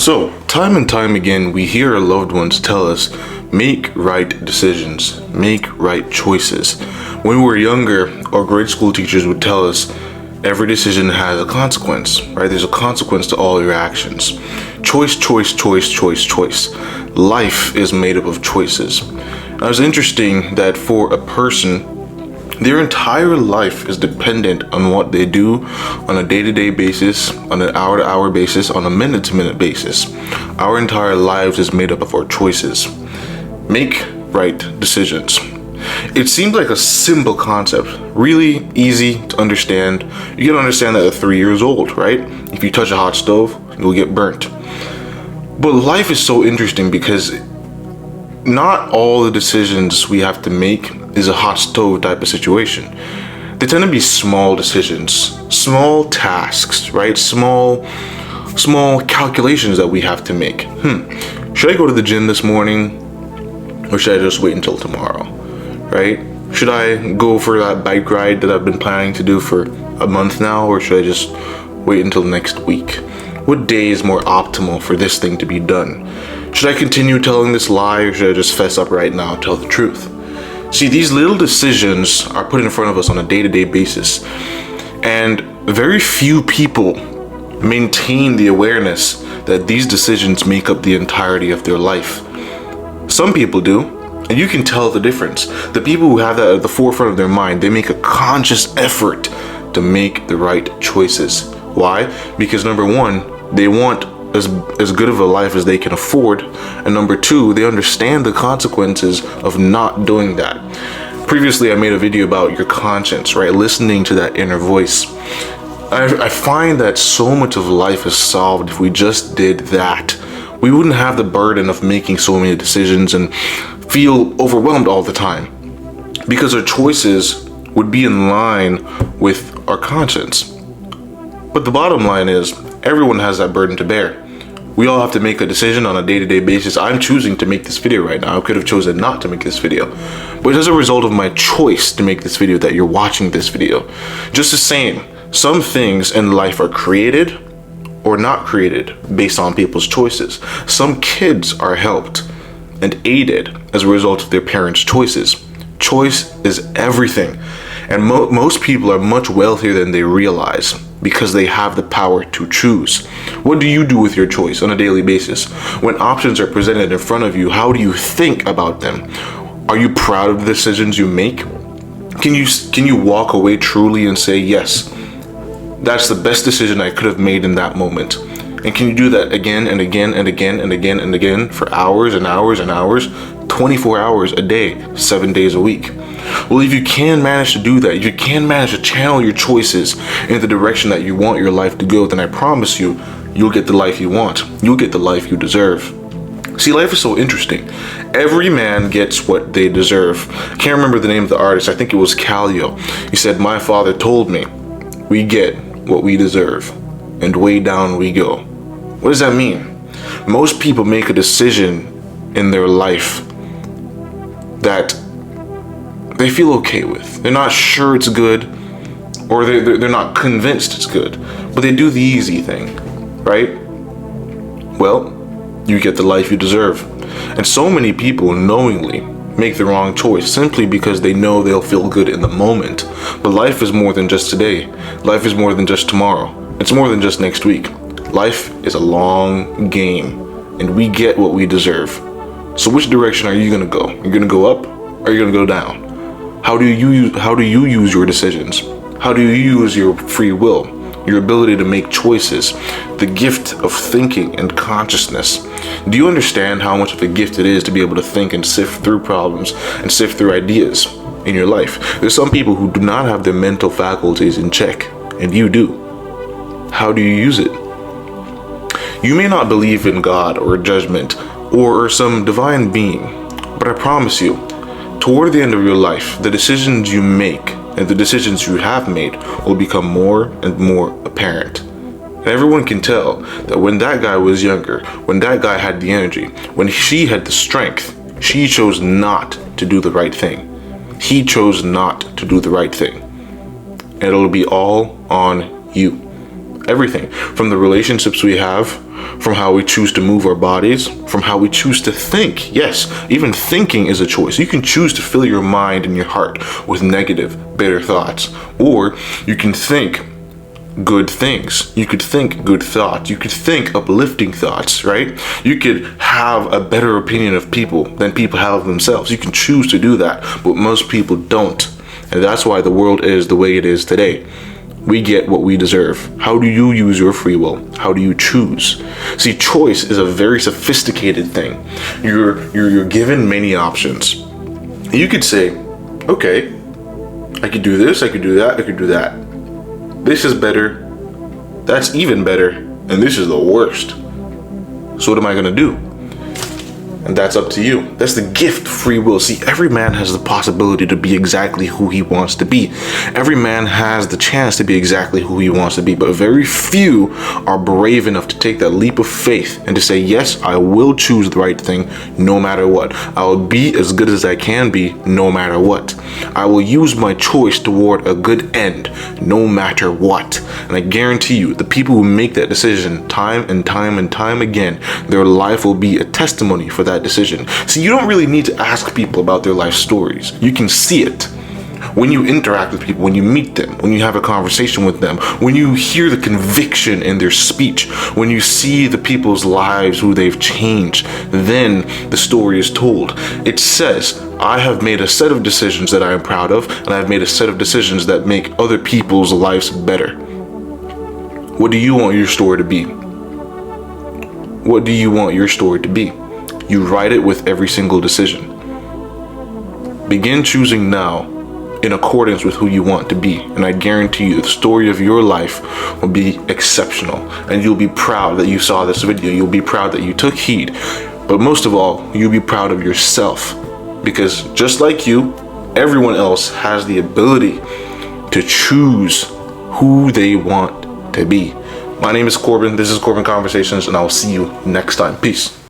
So, time and time again, we hear our loved ones tell us, make right decisions, make right choices. When we were younger, our grade school teachers would tell us, every decision has a consequence, right? There's a consequence to all your actions. Choice, choice, choice, choice, choice. Life is made up of choices. Now, it's interesting that for a person, their entire life is dependent on what they do on a day-to-day basis, on an hour-to-hour basis, on a minute-to-minute basis. Our entire lives is made up of our choices. Make right decisions. It seems like a simple concept, really easy to understand. You can understand that at 3 years old, right? If you touch a hot stove, you'll get burnt. But life is so interesting because not all the decisions we have to make is a hot stove type of situation. They tend to be small decisions, small tasks, right? Small calculations that we have to make. Should I go to the gym this morning or should I just wait until tomorrow, right? Should I go for that bike ride that I've been planning to do for a month now, or should I just wait until next week? What day is more optimal for this thing to be done? Should I continue telling this lie or should I just fess up right now and tell the truth? See, these little decisions are put in front of us on a day-to-day basis. And very few people maintain the awareness that these decisions make up the entirety of their life. Some people do, and you can tell the difference. The people who have that at the forefront of their mind, they make a conscious effort to make the right choices. Why? Because number one, they want as good of a life as they can afford, and number two, they understand the consequences of not doing that. Previously, I made a video about your conscience, right? Listening to that inner voice. I find that so much of life is solved if we just did that. We wouldn't have the burden of making so many decisions and feel overwhelmed all the time, because our choices would be in line with our conscience. But the bottom line is, everyone has that burden to bear. We all have to make a decision on a day-to-day basis. I'm choosing to make this video right now. I could have chosen not to make this video, but as a result of my choice to make this video that you're watching this video. Just the same, some things in life are created or not created based on people's choices. Some kids are helped and aided as a result of their parents' choices. Choice is everything. And most people are much wealthier than they realize because they have the power to choose. What do you do with your choice on a daily basis? When options are presented in front of you, how do you think about them? Are you proud of the decisions you make? Can you walk away truly and say, yes, that's the best decision I could have made in that moment? And can you do that again and again and again and again and again for hours and hours and hours, 24 hours a day, 7 days a week? Well, if you can manage to do that, if you can manage to channel your choices in the direction that you want your life to go, then I promise you, you'll get the life you want. You'll get the life you deserve. See, life is so interesting. Every man gets what they deserve. I can't remember the name of the artist. I think it was Calio. He said, my father told me, we get what we deserve, and way down we go. What does that mean? Most people make a decision in their life that they feel okay with. They're not sure it's good, or they're not convinced it's good, but they do the easy thing, right? Well, you get the life you deserve. And so many people knowingly make the wrong choice simply because they know they'll feel good in the moment. But life is more than just today. Life is more than just tomorrow. It's more than just next week. Life is a long game, and we get what we deserve. So which direction are you gonna go? You're gonna go up, or you're gonna go down? How do you use your decisions? How do you use your free will, your ability to make choices, the gift of thinking and consciousness? Do you understand how much of a gift it is to be able to think and sift through problems and sift through ideas in your life? There's some people who do not have their mental faculties in check, and you do. How do you use it? You may not believe in God or judgment or some divine being, but I promise you, toward the end of your life, the decisions you make and the decisions you have made will become more and more apparent. And everyone can tell that when that guy was younger, when that guy had the energy, when she had the strength, she chose not to do the right thing. He chose not to do the right thing. And it'll be all on you. Everything from the relationships we have, from how we choose to move our bodies, from how we choose to think. Yes, even thinking is a choice. You can choose to fill your mind and your heart with negative, bitter thoughts, or you can think good things. You could think good thoughts. You could think uplifting thoughts, right? You could have a better opinion of people than people have of themselves. You can choose to do that, but most people don't. And that's why the world is the way it is today. We get what we deserve. How do you use your free will? How do you choose? See, choice is a very sophisticated thing. You're given many options. You could say, okay, I could do this, I could do that, I could do that. This is better, that's even better, and this is the worst. So what am I gonna do? And that's up to you. That's the gift of free will. See, every man has the possibility to be exactly who he wants to be. Every man has the chance to be exactly who he wants to be, but very few are brave enough to take that leap of faith and to say, yes, I will choose the right thing no matter what. I will be as good as I can be no matter what. I will use my choice toward a good end no matter what. And I guarantee you, the people who make that decision time and time and time again, their life will be a testimony for that decision. See, you don't really need to ask people about their life stories. You can see it when you interact with people, when you meet them, when you have a conversation with them, when you hear the conviction in their speech, when you see the people's lives, who they've changed, then the story is told. It says, I have made a set of decisions that I am proud of, and I've made a set of decisions that make other people's lives better. What do you want your story to be? What do you want your story to be? You write it with every single decision. Begin choosing now in accordance with who you want to be. And I guarantee you the story of your life will be exceptional. And you'll be proud that you saw this video. You'll be proud that you took heed. But most of all, you'll be proud of yourself. Because just like you, everyone else has the ability to choose who they want to be. My name is Corbin. This is Corbin Conversations, and I will see you next time. Peace.